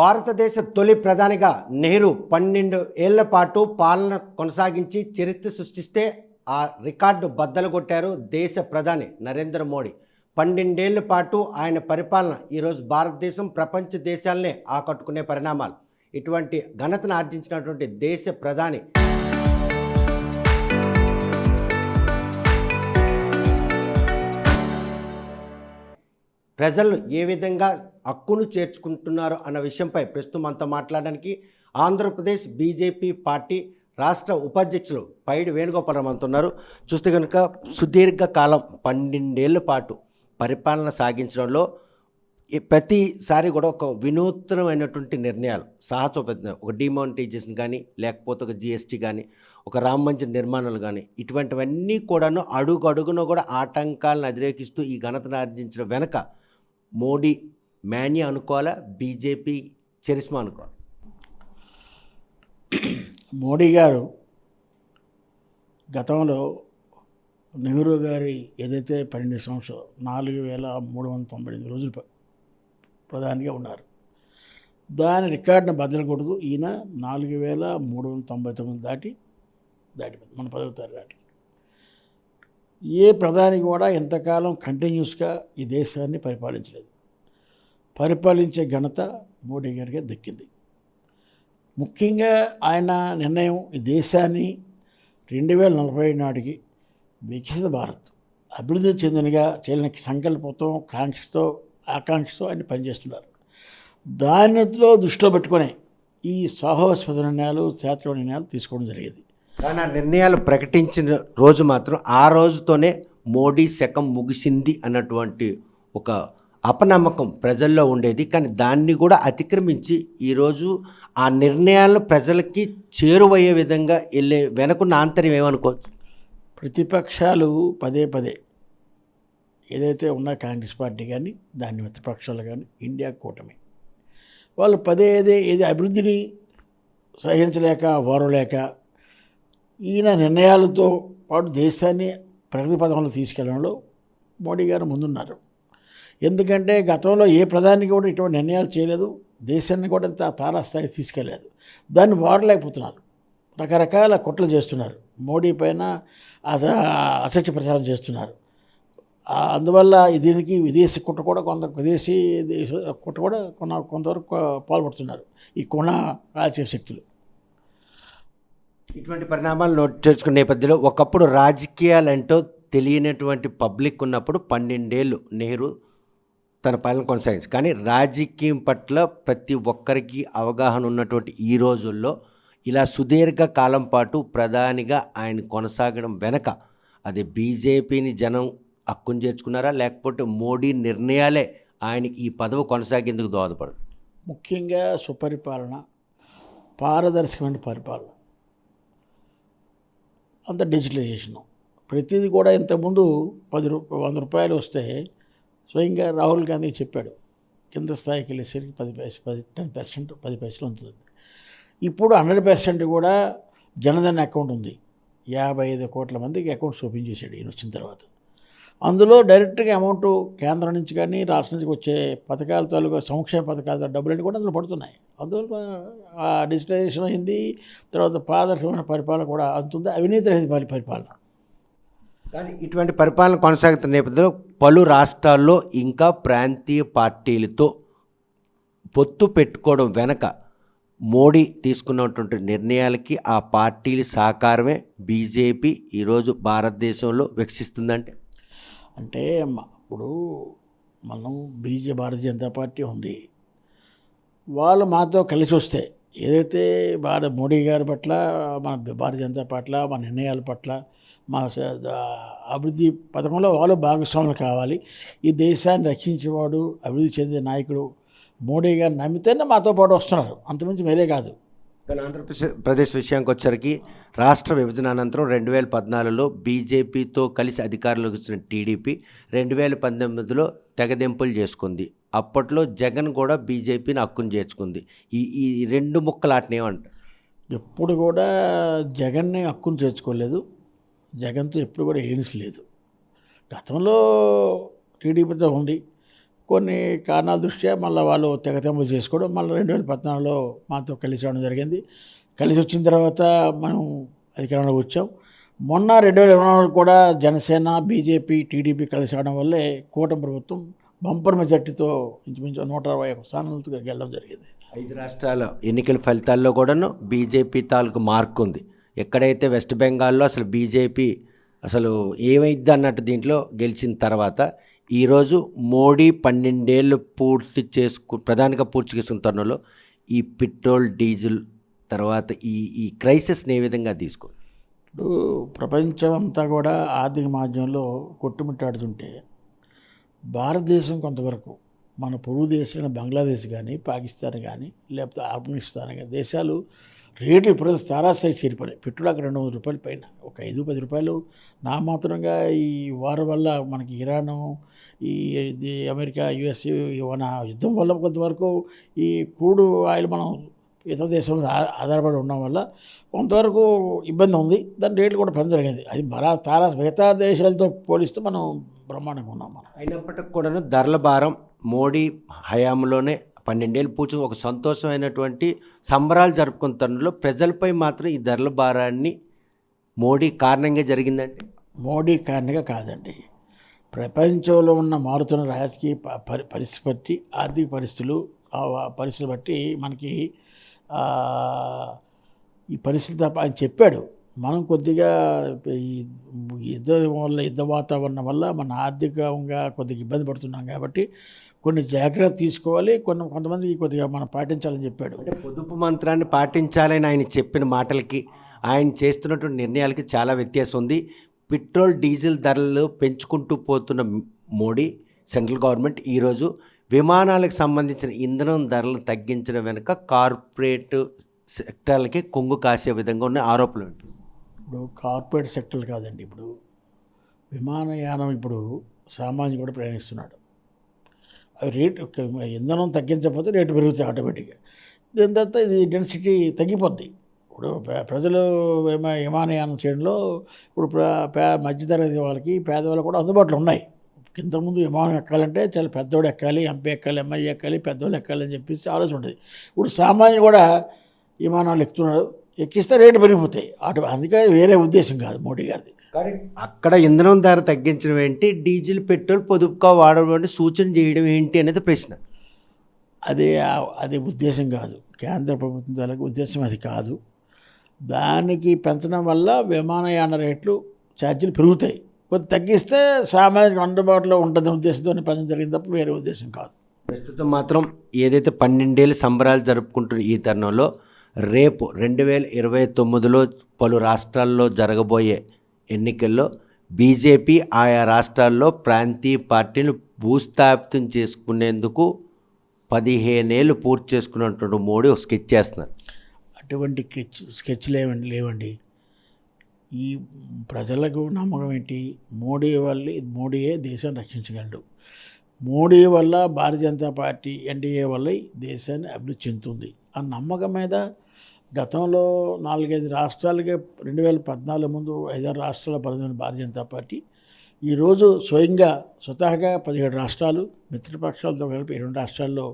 భారతదేశ తొలి ప్రధానిగా నెహ్రూ 12 ఏళ్ల పాటు పాలన కొనసాగించి చరిత్ర సృష్టిస్తే ఆ రికార్డు బద్దలు కొట్టారు దేశ ప్రధాని నరేంద్ర మోడీ. 12 ఏళ్ల పాటు ఆయన పరిపాలన ఈరోజు భారతదేశం ప్రపంచ దేశాలనే ఆకట్టుకునే పరిణామాలు. ఇటువంటి ఘనతను ఆర్జించినటువంటి దేశ ప్రధాని ప్రజలు ఏ విధంగా హక్కును చేర్చుకుంటున్నారు అన్న విషయంపై ప్రస్తుతం అంతా మాట్లాడడానికి ఆంధ్రప్రదేశ్ బీజేపీ పార్టీ రాష్ట్ర ఉపాధ్యక్షులు పైడి వేణుగోపాలరావు అంటున్నారు. చూస్తే కనుక సుదీర్ఘకాలం 12 ఏళ్ల పాటు పరిపాలన సాగించడంలో ప్రతిసారి కూడా ఒక వినూత్నమైనటువంటి నిర్ణయాలు సాహసోపేతం, ఒక డిమానిటైజేషన్ కానీ, లేకపోతే ఒక జిఎస్టీ కానీ, ఒక రామ మందిర్ నిర్మాణాలు కానీ, ఇటువంటివన్నీ కూడాను అడుగు అడుగున కూడా ఆటంకాలను అతిరేకిస్తూ ఈ ఘనతను ఆర్జించడం వెనక మోడీ మేనియా అనుకోవాలా, బీజేపీ చరిస్మా అనుకోవాలి? మోడీ గారు గతంలో నెహ్రూ గారి ఏదైతే 12 సంవత్సరాలు 4398 రోజులు ప్రధానిగా ఉన్నారు, దాని రికార్డును బద్దలు కొడుతూ ఈయన 4399 దాటి మన 10వ తారీఖు ఏ ప్రధాని కూడా ఎంతకాలం కంటిన్యూస్గా ఈ దేశాన్ని పరిపాలించలేదు. పరిపాలించే ఘనత మోడీ గారికి దక్కింది. ముఖ్యంగా ఆయన నిర్ణయం ఈ దేశాన్ని 2040 నాటికి వికసిత భారత్, అభివృద్ధి చెందినగా చేయని సంకల్పంతో ఆకాంక్షతో ఆయన పనిచేస్తున్నారు. దానిలో దృష్టిలో పెట్టుకునే ఈ సాహసోపేత నిర్ణయాలు, చేతల నిర్ణయాలు తీసుకోవడం జరిగేది. కానీ ఆ నిర్ణయాలు ప్రకటించిన రోజు మాత్రం ఆ రోజుతోనే మోడీ శకం ముగిసింది అన్నటువంటి ఒక అపనమ్మకం ప్రజల్లో ఉండేది. కానీ దాన్ని కూడా అతిక్రమించి ఈరోజు ఆ నిర్ణయాలను ప్రజలకి చేరువయ్యే విధంగా వెళ్ళే వెనకున్న ఆంతర్యం ఏమనుకోవచ్చు? ప్రతిపక్షాలు పదే ఏదైతే ఉన్న కాంగ్రెస్ పార్టీ కానీ, దాని మిత్రపక్షాలు కానీ, ఇండియా కూటమి వాళ్ళు ఏది అభివృద్ధిని సహించలేక ఓరలేక ఈయన నిర్ణయాలతో పాటు దేశాన్ని ప్రగతి పథంలో తీసుకెళ్లడంలో మోడీ గారు ముందున్నారు. ఎందుకంటే గతంలో ఏ ప్రధాని కూడా ఇటువంటి నిర్ణయాలు చేయలేదు, దేశాన్ని కూడా తారాస్థాయికి తీసుకెళ్ళలేదు. దాన్ని వారలేకపోతున్నారు, రకరకాల కుట్రలు చేస్తున్నారు, మోడీ పైన అసత్య ప్రచారం చేస్తున్నారు. అందువల్ల దీనికి విదేశీ కుట్ర కూడా కొంతవరకు పాల్పడుతున్నారు ఈ రాజకీయ శక్తులు. ఇటువంటి పరిణామాలు నోట్ చేసుకునే నేపథ్యంలో ఒకప్పుడు రాజకీయాలంటూ తెలియనటువంటి పబ్లిక్ ఉన్నప్పుడు 12 ఏళ్ళు నెహ్రూ తన పాలన కొనసాగించి, కానీ రాజకీయం పట్ల ప్రతి ఒక్కరికి అవగాహన ఉన్నటువంటి ఈ రోజుల్లో ఇలా సుదీర్ఘ కాలం పాటు ప్రధానిగా ఆయన కొనసాగడం వెనక అది బీజేపీని జనం హక్కును చేర్చుకున్నారా, లేకపోతే మోడీ నిర్ణయాలే ఆయనకి ఈ పదవి కొనసాగేందుకు దోహదపడదు? ముఖ్యంగా సుపరిపాలన, పారదర్శకమైన పరిపాలన, అంత డిజిటలైజేషను, ప్రతిదీ కూడా ఇంతకుముందు 100 రూపాయలు వస్తే స్వయంగా రాహుల్ గాంధీ చెప్పాడు కింద స్థాయికి వెళ్ళేసరికి 10 పైసలు ఉంటుంది. ఇప్పుడు 100% కూడా జనధన్ అకౌంట్ ఉంది. 55 కోట్ల మందికి అకౌంట్స్ ఓపెన్ చేశాడు ఈయన వచ్చిన తర్వాత. అందులో డైరెక్ట్గా అమౌంట్ కేంద్రం నుంచి కానీ రాష్ట్రం నుంచి వచ్చే పథకాల తాలూకా సంక్షేమ పథకాల డబ్బులన్నీ కూడా అందులో పడుతున్నాయి. అందువల్ల డిజిటలైజేషన్ అయింది. తర్వాత పారదర్శకమైన పరిపాలన కూడా అందుతుంది, అవినీతి రహిత పరిపాలన. కానీ ఇటువంటి పరిపాలన కొనసాగుతున్న నేపథ్యంలో పలు రాష్ట్రాల్లో ఇంకా ప్రాంతీయ పార్టీలతో పొత్తు పెట్టుకోవడం వెనక మోడీ తీసుకున్నటువంటి నిర్ణయాలకి ఆ పార్టీల సహకారమే బీజేపీ ఈరోజు భారతదేశంలో వికసిస్తుందంటే ఇప్పుడు మనం భారతీయ జనతా పార్టీ ఉంది, వాళ్ళు మాతో కలిసి వస్తే ఏదైతే మోడీ గారి పట్ల, మన భారతీయ జనతా పట్ల, మన నిర్ణయాల పట్ల, మా అభివృద్ధి పథకంలో వాళ్ళు భాగస్వాములు కావాలి. ఈ దేశాన్ని రక్షించేవాడు, అభివృద్ధి చెందే నాయకుడు మోడీ గారు నమ్మితేనే మాతో పాటు వస్తున్నారు, అంతమించి వేరే కాదు. కానీ ఆంధ్రప్రదేశ్ విషయానికి వచ్చరికి రాష్ట్ర విభజన అనంతరం 2014లో బీజేపీతో కలిసి అధికారంలోకి వచ్చిన టీడీపీ 2019లో తెగదెంపులు చేసుకుంది. అప్పట్లో జగన్ కూడా బీజేపీని హక్కును చేర్చుకుంది. ఈ 2 ముక్కలాటని ఏమంటారు? ఎప్పుడు కూడా జగన్ని హక్కును చేర్చుకోలేదు, జగన్తో ఎప్పుడు కూడా ఏనిసలేదు. గతంలో టీడీపీతో ఉంది, కొన్ని కారణాల దృష్ట్యా మళ్ళీ వాళ్ళు తెగతెంపులు చేసుకోవడం, మళ్ళీ 2014లో మాతో కలిసి రావడం జరిగింది. కలిసి వచ్చిన తర్వాత మనం అధికారంలోకి వచ్చాం. మొన్న 2024 కూడా జనసేన, బీజేపీ, టీడీపీ కలిసి రావడం వల్లే కూటమి ప్రభుత్వం బంపర్ మెజార్టీతో ఇంచుమించు 121 స్థానాలతో గెలవడం జరిగింది. 5 రాష్ట్రాల ఎన్నికల ఫలితాల్లో కూడాను బీజేపీ తాలూకు మార్క్ ఉంది. ఎక్కడైతే వెస్ట్ బెంగాల్లో అసలు బీజేపీ అసలు ఏమైద్ది అన్నట్టు దీంట్లో గెలిచిన తర్వాత ఈరోజు మోడీ 12 ఏళ్ళు ప్రధానిగా పూర్తి చేసుకున్న తరుణంలో ఈ పెట్రోల్, డీజిల్ తర్వాత ఈ క్రైసిస్ని ఏ విధంగా తీసుకోండి? ఇప్పుడు ప్రపంచం అంతా కూడా ఆర్థిక మాధ్యమంలో కొట్టుమిట్టాడుతుంటే భారతదేశం కొంతవరకు మన పొరుగు దేశమైన బంగ్లాదేశ్ కానీ, పాకిస్తాన్ కానీ, లేకపోతే ఆఫ్ఘనిస్తాన్ కానీ దేశాలు రేట్లు ఇప్పుడు తారాస్థాయి చేరిపోయాయి. పెట్రోల్ అక్కడ 200 రూపాయల పైన, ఒక 5-10 రూపాయలు నామాత్రంగా ఈ వార్ వల్ల మనకి ఇరాను, ఇది అమెరికా, యుఎస్ఏ మన యుద్ధం వల్ల కొంతవరకు ఈ క్రూడ్ ఆయిల్ మనం ఇతర దేశంలో ఆధారపడి ఉండడం వల్ల కొంతవరకు ఇబ్బంది ఉంది. దాని రేట్లు కూడా పెంచడం జరిగింది. అది మిగతా దేశాలతో పోలిస్తే మనం బ్రహ్మాండంగా ఉన్నాం. మనం అయినప్పటికి కూడాను ధరల భారం మోడీ హయాంలోనే 12 ఏళ్ళు పూర్తి ఒక సంతోషమైనటువంటి సంబరాలు జరుపుకున్న తరుణంలో ప్రజలపై మాత్రం ఈ ధరల భారాన్ని మోడీ కారణంగా జరిగిందంటే మోడీ కారణంగా కాదండి. ప్రపంచంలో ఉన్న మారుతున్న రాజకీయ పరిస్థితి బట్టి, ఆర్థిక పరిస్థితులు బట్టి మనకి ఈ పరిస్థితి ఆయన చెప్పాడు. మనం కొద్దిగా ఈ యుద్ధ వాతావరణం వల్ల మన ఆర్థికంగా కొద్దిగా ఇబ్బంది పడుతున్నాం కాబట్టి కొన్ని జాగ్రత్తలు తీసుకోవాలి, కొంతమంది కొద్దిగా మనం పాటించాలని చెప్పాడు. అంటే పొదుపు మంత్రాన్ని పాటించాలని ఆయన చెప్పిన మాటలకి ఆయన చేస్తున్నటువంటి నిర్ణయాలకి చాలా వ్యత్యాసం ఉంది. పెట్రోల్, డీజిల్ ధరలు పెంచుకుంటూ పోతున్న మోడీ సెంట్రల్ గవర్నమెంట్ ఈరోజు విమానాలకు సంబంధించిన ఇంధనం ధరలు తగ్గించడం వెనుక కార్పొరేట్ సెక్టర్లకి కొంగు కాసే విధంగా ఉన్న ఆరోపణలు. ఇప్పుడు కార్పొరేట్ సెక్టర్లు కాదండి, ఇప్పుడు విమానయానం ఇప్పుడు సామాన్యుడు కూడా ప్రయాణిస్తున్నాడు. అవి రేటు ఇంధనం తగ్గించకపోతే రేటు పెరుగుతాయి ఆటోమేటిక్గా. దీని తర్వాత ఇది డెన్సిటీ తగ్గిపోద్ది. ఇప్పుడు ప్రజలు విమానయానం చేయడంలో ఇప్పుడు మధ్యతరగతి వాళ్ళకి, పేదవాళ్ళకి కూడా అందుబాటులో ఉన్నాయి. ఇంతకుముందు విమానం ఎక్కాలంటే చాలా పెద్దవాడు ఎక్కాలి, ఎంపీ ఎక్కాలి, ఎంఐ ఎక్కాలి, పెద్దవాళ్ళు ఎక్కాలి అని చెప్పేసి ఆలోచన ఉంటుంది. ఇప్పుడు సామాన్యుడు కూడా విమానాలు ఎక్కుతున్నాడు, ఎక్కిస్తే రేటు పెరిగిపోతాయి అందుకే వేరే ఉద్దేశం కాదు మోడీ గారిది. కానీ అక్కడ ఇంధనం ధర తగ్గించడం ఏంటి, డీజిల్, పెట్రోల్ పొదుపుగా వాడడం అంటే సూచన చేయడం ఏంటి అనేది ప్రశ్న. అదే ఉద్దేశం కాదు, కేంద్ర ప్రభుత్వం తాలూకు ఉద్దేశం అది కాదు. దానికి పెంచడం వల్ల విమానయాన రేట్లు ఛార్జీలు పెరుగుతాయి. కొద్ది తగ్గిస్తే సామాన్యులకు అందుబాటులో ఉంటుంది ఉద్దేశంతో పెంచడం జరిగింది తప్ప వేరే ఉద్దేశం కాదు. ప్రస్తుతం మాత్రం ఏదైతే 12 ఏళ్ళు సంబరాలు జరుపుకుంటున్న ఈ తరుణంలో రేపు 2029లో పలు రాష్ట్రాల్లో జరగబోయే ఎన్నికల్లో బీజేపీ ఆయా రాష్ట్రాల్లో ప్రాంతీయ పార్టీలు భూస్థాపితం చేసుకునేందుకు 15 ఏళ్ళు పూర్తి చేసుకున్నటువంటి మోడీ ఒక స్కెచ్ చేస్తున్నారు. అటువంటి స్కెచ్లు లేవండి. ఈ ప్రజలకు నమ్మకం ఏంటి, మోడీయే దేశాన్ని రక్షించగలడు. మోడీ వల్ల భారతీయ జనతా పార్టీ, ఎన్డీఏ వల్ల దేశాన్ని అభివృద్ధి చెందుతుంది ఆ నమ్మకం మీద గతంలో 4-5 రాష్ట్రాలకే 2014 ముందు 5-6 రాష్ట్రాల పరిధిలో భారతీయ జనతా పార్టీ ఈరోజు స్వతహాగా 17 రాష్ట్రాలు, మిత్రపక్షాలతో కలిపి 2 రాష్ట్రాల్లో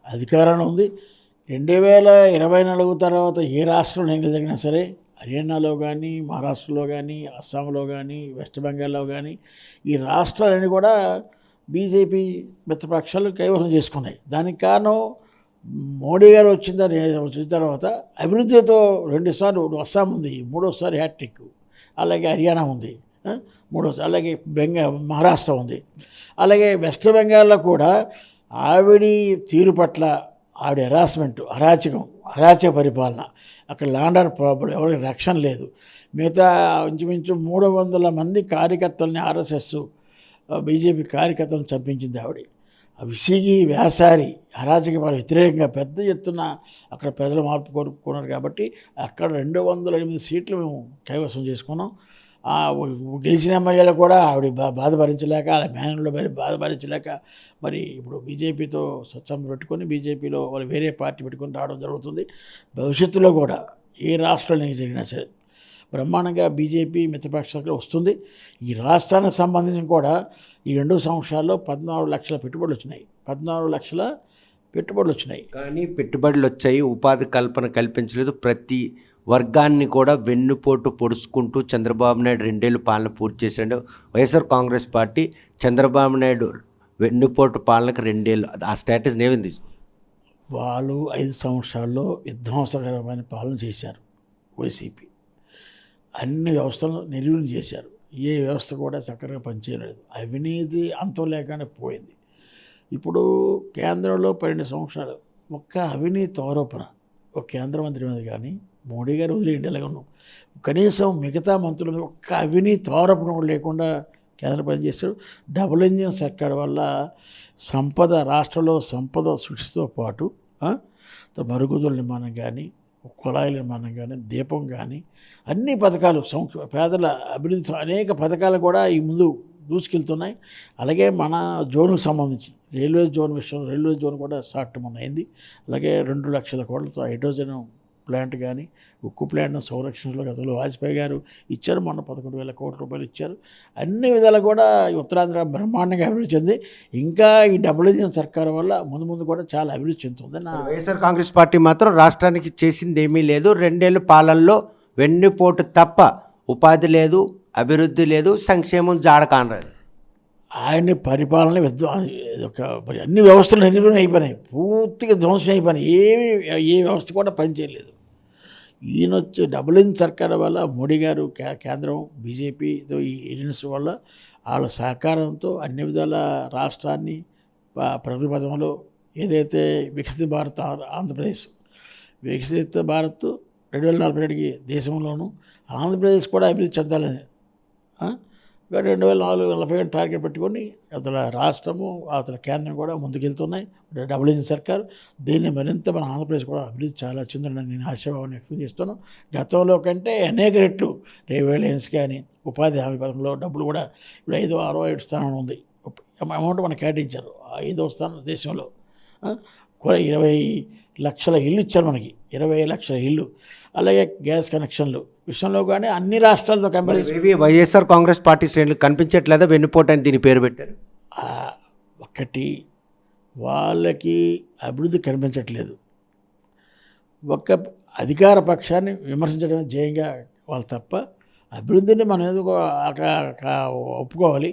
అధికారంలో ఉంది. 2024 తర్వాత ఏ రాష్ట్రంలో ఎన్నికలు జరిగినా సరే హర్యానాలో కానీ, మహారాష్ట్రలో కానీ, అస్సాంలో కానీ, వెస్ట్ బెంగాల్లో కానీ ఈ రాష్ట్రాలన్నీ కూడా బీజేపీ మిత్రపక్షాలు కైవసం చేసుకున్నాయి. దానికి కారణం మోడీ గారు వచ్చిన తర్వాత అభివృద్ధితో 2 సార్లు అస్సాం ఉంది, 3వసారి హ్యాట్రిక్, అలాగే హర్యానా ఉంది, 3వసారి, అలాగే మహారాష్ట్ర ఉంది, అలాగే వెస్ట్ బెంగాల్లో కూడా ఆవిడి తీరు పట్ల ఆవిడ అరాచక పరిపాలన, అక్కడ ల్యాండర్ ప్రాబ్లం, ఎవరికి రక్షణ లేదు. మిగతా ఇంచుమించు 300 మంది కార్యకర్తల్ని ఆర్ఎస్ఎస్ బీజేపీ కార్యకర్తలను చంపించింది ఆవిడ. విసిగి వ్యాసారి అరాచక వ్యతిరేకంగా పెద్ద ఎత్తున అక్కడ ప్రజలు మార్పు కోరుకున్నారు. కాబట్టి అక్కడ 208 సీట్లు మేము కైవసం చేసుకున్నాం. గెలిచిన ఎమ్మెల్యేలు కూడా ఆవిడ బాధ భరించలేక, అలా మేనల్లో బాధ భరించలేక మరి ఇప్పుడు బీజేపీతో సత్సంగం పెట్టుకొని బీజేపీలో వాళ్ళు వేరే పార్టీ పెట్టుకొని రావడం జరుగుతుంది. భవిష్యత్తులో కూడా ఏ రాష్ట్రంలో జరిగినా సరే బ్రహ్మాండంగా బీజేపీ మిత్రపక్షాలకు వస్తుంది. ఈ రాష్ట్రానికి సంబంధించి కూడా ఈ 2 సంవత్సరాల్లో 14 లక్షల పెట్టుబడులు వచ్చినాయి. 14 లక్షల పెట్టుబడులు వచ్చినాయి. కానీ పెట్టుబడులు వచ్చాయి, ఉపాధి కల్పన కల్పించలేదు. ప్రతి వర్గాన్ని కూడా వెన్నుపోటు పొడుచుకుంటూ చంద్రబాబు నాయుడు 2 ఏళ్ళు పాలన పూర్తి చేశాడు. వైఎస్ఆర్ కాంగ్రెస్ పార్టీ చంద్రబాబు నాయుడు వెన్నుపోటు పాలనకు 2 ఏళ్ళు ఆ స్టేటస్ని ఏమైంది? వాళ్ళు 5 సంవత్సరాల్లో విధ్వంసకరమైన పాలన చేశారు. వైసీపీ అన్ని వ్యవస్థలను నిర్వీర్యం చేశారు. ఏ వ్యవస్థ కూడా చక్కగా పనిచేయలేదు. అవినీతి అంతం లేకుండా పోయింది. ఇప్పుడు కేంద్రంలో 12 సంవత్సరాలు ఒక్క అవినీతి ఆరోపణ ఒక కేంద్ర మంత్రి మీద కానీ, మోడీ గారు వదిలేయండి ఎలాగను, కనీసం మిగతా మంత్రుల మీద ఒక్క అవినీతి ఆరోపణ కూడా లేకుండా కేంద్రం పనిచేశారు. డబుల్ ఇంజిన్ సర్కార్ వల్ల సంపద రాష్ట్రంలో సంపద సృష్టితో పాటు మరుగుదొడ్ల నిర్మాణం కానీ, కుళాయిల నిర్మాణం కానీ, దీపం కానీ అన్ని పథకాలు పేదల అభివృద్ధి అనేక పథకాలు కూడా ఈ ముందు దూసుకెళ్తున్నాయి. అలాగే మన జోన్కు సంబంధించి రైల్వే జోన్ విషయంలో రైల్వే జోన్ కూడా స్టార్ట్ అయింది. అలాగే 2 లక్షల కోట్లతో హైడ్రోజన్ ప్లాంట్ కానీ, ఉక్కు ప్లాంట్ సంరక్షణలో గతంలో వాజ్పేయి గారు ఇచ్చారు. మొన్న 11,000 కోట్ల రూపాయలు ఇచ్చారు. అన్ని విధాలు కూడా ఉత్తరాంధ్ర బ్రహ్మాండంగా అభివృద్ధి చెంది ఇంకా ఈ డబుల్ ఇంజిన్ సర్కారు వల్ల ముందు కూడా చాలా అభివృద్ధి చెందుతుంది. వైఎస్ఆర్ కాంగ్రెస్ పార్టీ మాత్రం రాష్ట్రానికి చేసింది ఏమీ లేదు. 2 ఏళ్ళు పాలనలో వెన్నుపోటు తప్ప ఉపాధి లేదు, అభివృద్ధి లేదు, సంక్షేమం జాడ కానరాదు. ఆయన పరిపాలన అన్ని వ్యవస్థలు నిర్వీర్యం అయిపోయినాయి, పూర్తిగా ధ్వంసం అయిపోయినాయి. ఏ వ్యవస్థ కూడా పనిచేయలేదు. ఈయన వచ్చి డబుల్ ఇంజిన్ సర్కార్ వల్ల మోడీ గారు కేంద్రం బీజేపీతో ఈ ఏజెన్సీ వల్ల వాళ్ళ సహకారంతో అన్ని విధాల రాష్ట్రాన్ని ప్రగతి పథంలో ఏదైతే వికసిత భారత్ ఆంధ్రప్రదేశ్ వికసిత భారత్ 2047కి దేశంలోనూ ఆంధ్రప్రదేశ్ కూడా అభివృద్ధి చెందాలని 2040 టార్గెట్ పెట్టుకొని అతల రాష్ట్రము అతల కేంద్రం కూడా ముందుకెళ్తున్నాయి. డబుల్ ఇంజిన్ సర్కార్ దీన్ని మరింత మన ఆంధ్రప్రదేశ్ కూడా అభివృద్ధి చాలా చెందని నేను ఆశాభావాన్ని వ్యక్తం చేస్తాను. గతంలో కంటే అనేక రెట్లు రైల్వేలైన్స్ కానీ ఉపాధి హామీ పథకంలో డబ్బులు కూడా ఇప్పుడు 5వ 6వ 7 స్థానం ఉంది. అమౌంట్ మనకు కేటాయించారు. 5వ స్థానం దేశంలో 20 లక్షల ఇల్లు ఇచ్చారు మనకి. 20 లక్షల ఇల్లు. అలాగే గ్యాస్ కనెక్షన్లు విషయంలో కానీ అన్ని రాష్ట్రాలతో కంపేర్ వైఎస్ఆర్ కాంగ్రెస్ పార్టీ శ్రేణులు కనిపించట్లేదా వెన్నుపోటు అని దీని పేరు పెట్టారు? ఒకటి వాళ్ళకి అభివృద్ధి కనిపించట్లేదు. ఒక్క అధికార పక్షాన్ని విమర్శించడం ధ్యేయంగా వాళ్ళు తప్ప అభివృద్ధిని మనం ఏదో ఒప్పుకోవాలి.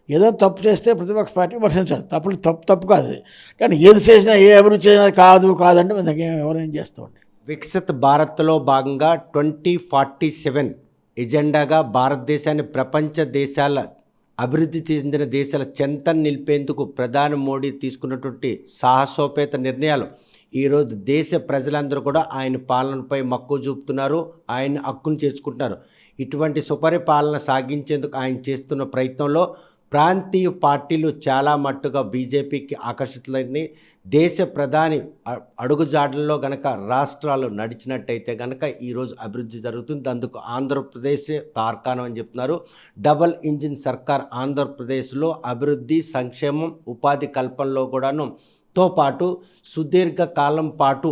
ఏదో తప్పు చేస్తే ప్రతిపక్ష పార్టీ విమర్శించాలి. తప్పు కాదు. కానీ ఏది చేసినా ఏ అభివృద్ధి చేసినా కాదంటే మేము ఎవరేం చేస్తామండి. వికసిత్ భారత్లో భాగంగా 2047 ఎజెండాగా భారతదేశాన్ని ప్రపంచ దేశాల అభివృద్ధి చెందిన దేశాల చెంత నిలిపేందుకు ప్రధాని మోడీ తీసుకున్నటువంటి సాహసోపేత నిర్ణయాలు ఈరోజు దేశ ప్రజలందరూ కూడా ఆయన పాలనపై మక్కువ చూపుతున్నారు, ఆయన హక్కును చేర్చుకుంటున్నారు. ఇటువంటి సుపరిపాలన సాగించేందుకు ఆయన చేస్తున్న ప్రయత్నంలో ప్రాంతీయ పార్టీలు చాలా మట్టుగా బీజేపీకి ఆకర్షితులైంది. దేశ ప్రధాని అడుగుజాడల్లో గనక రాష్ట్రాలు నడిచినట్టయితే గనక ఈరోజు అభివృద్ధి జరుగుతుంది. అందుకు ఆంధ్రప్రదేశ్ తార్కాణం అని చెప్తున్నారు. డబల్ ఇంజిన్ సర్కార్ ఆంధ్రప్రదేశ్లో అభివృద్ధి, సంక్షేమం, ఉపాధి కల్పనలో కూడాను తో పాటు సుదీర్ఘ కాలం పాటు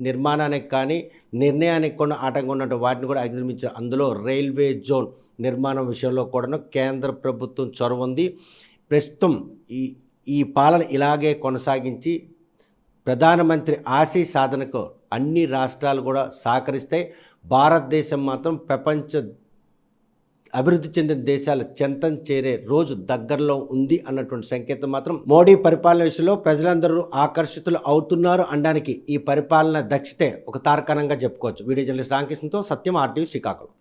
నిర్మాణానికి కానీ నిర్ణయానికి కూడా ఆటంకం ఉన్నట్టు వాటిని కూడా అధిగమించారు. అందులో రైల్వే జోన్ నిర్మాణం విషయంలో కూడా కేంద్ర ప్రభుత్వం చొరవ ఉంది. ప్రస్తుతం ఈ పాలన ఇలాగే కొనసాగించి ప్రధానమంత్రి ఆశయ సాధనకు అన్ని రాష్ట్రాలు కూడా సహకరిస్తాయి. భారతదేశం మాత్రం ప్రపంచ అభివృద్ధి చెందిన దేశాల చెంతం చేరే రోజు దగ్గరలో ఉంది అన్నటువంటి సంకేతం మాత్రం మోడీ పరిపాలన విషయంలో ప్రజలందరూ ఆకర్షితులు అవుతున్నారు అనడానికి ఈ పరిపాలన దక్షతే ఒక తార్కాణంగా చెప్పుకోవచ్చు. వీడియో జర్నలిస్ట్ రామకృష్ణతో సత్యం, RTV శ్రీకాకుళం.